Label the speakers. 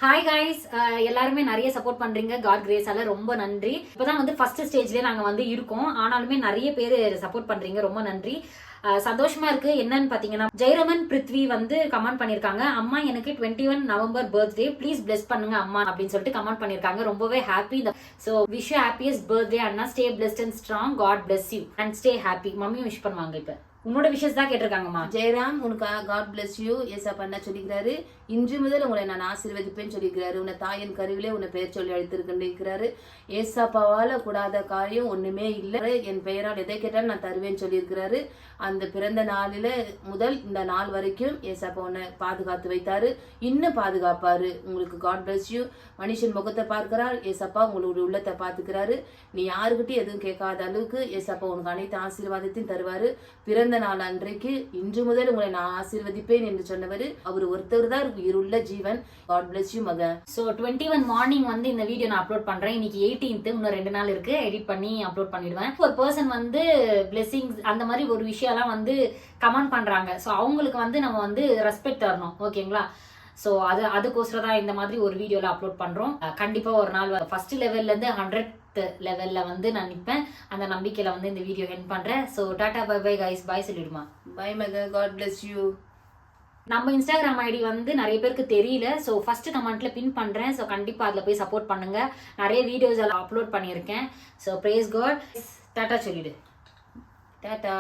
Speaker 1: Hi guys, எல்லாருமே நிறைய support பண்றீங்க. காட் கிரேஸால ரொம்ப நன்றி. இப்பதான் வந்து ஃபர்ஸ்ட் ஸ்டேஜ்லயே நாங்க வந்து இருக்கோம். ஆனாலுமே நிறைய பேர் சப்போர்ட் பண்றீங்க, ரொம்ப நன்றி. சந்தோஷமா இருக்கு. என்னன்னு பாத்தீங்கன்னா, ஜெயரமன் பிருத்வி வந்து கமெண்ட் பண்ணிருக்காங்க, அம்மா எனக்கு 21 நவம்பர் பர்த்டே, ப்ளீஸ் பிளஸ் பண்ணுங்க அம்மா அப்படின்னு சொல்லிட்டு கமெண்ட் பண்ணிருக்காங்க. ரொம்பவே happy. So wish you happiest birthday அண்ணா. Stay blessed and strong. God bless you and stay happy. மம்மியும் விஷ் பண்ணுவாங்க. இப்ப உன்னோட விஷஸ் தான் கேட்டிருக்காங்கம்மா.
Speaker 2: ஜெயராம், உனக்கு காட் பிளஸ் யூ. ஏசா பண்ண சொல்லிக்கிறாரு. இன்று முதல் உங்களை நான் ஆசீர்வதிப்பேன்னு சொல்லிக்கிறாரு. உன்னை தாயின் கருவிலே உன்னை பெயர் சொல்லி அழைத்திருக்கின்றிருக்கிறாரு. ஏசாப்பாவால கூடாத காரியம் ஒண்ணுமே இல்லை. என் பெயரால் எதை கேட்டாலும் நான் தருவேன்னு சொல்லியிருக்கிறாரு. அந்த பிறந்த நாளில முதல் இந்த நாள் வரைக்கும் ஏசாப்பா உன்னை பாதுகாத்து வைத்தாரு, இன்னும் பாதுகாப்பாரு. உங்களுக்கு காட் பிளஸ் யூ. மனுஷன் முகத்தை பார்க்கிறார், ஏசாப்பா உங்களுடைய உள்ளத்தை பார்த்துக்கிறாரு. நீ யாருக்கிட்டையும் எதுவும் கேட்காத அளவுக்கு ஏசாப்பா உனக்கு அனைத்து ஆசீர்வாதத்தையும் தருவாரு. பிறந்த நாள் அன்றைக்கு இன்று முதல் உங்களை நான் ஆசீர்வதிப்பேன் என்று சொன்னவர் அவர் ஒருத்தர் தான் உயிருள்ள ஜீவன். காட் பிளஸ் யூ மகன்.
Speaker 1: ஸோ 21 மார்னிங் வந்து இந்த வீடியோ நான் அப்லோட் பண்றேன். இன்னைக்கு 18th, இன்னும் 2 நாள் இருக்கு. எடிட் பண்ணி அப்லோட் பண்ணிடுவேன். ஒரு பர்சன் வந்து பிளெஸிங்ஸ் அந்த மாதிரி ஒரு விஷயம்லாம் வந்து கமெண்ட் பண்றாங்க. ஸோ அவங்களுக்கு வந்து நம்ம வந்து ரெஸ்பெக்ட் தரணும், ஓகேங்களா? ஸோ அதுக்கோசரம் தான் இந்த மாதிரி ஒரு வீடியோல அப்லோட் பண்றோம். கண்டிப்பா ஒரு நாள் ஃபர்ஸ்ட் லெவல்ல இருந்து 100th லெவல்ல வந்து நான் நிற்பேன். அந்த நம்பிக்கையில வந்து இந்த வீடியோ எண்ட் பண்றேன். So tata bye bye guys. Bye சொல்லிடுமா.
Speaker 2: பை மகன். God bless you.
Speaker 1: நம்ம இன்ஸ்டாகிராம் ஐடி வந்து நிறைய பேருக்கு தெரியல. ஸோ ஃபர்ஸ்ட் கமெண்ட்ல பின் பண்றேன். ஸோ கண்டிப்பா அதுல போய் சப்போர்ட் பண்ணுங்க. நிறைய வீடியோஸ் எல்லாம் அப்லோட் பண்ணியிருக்கேன். So brace God. டாடா சொல்லிடு.
Speaker 2: டாடா.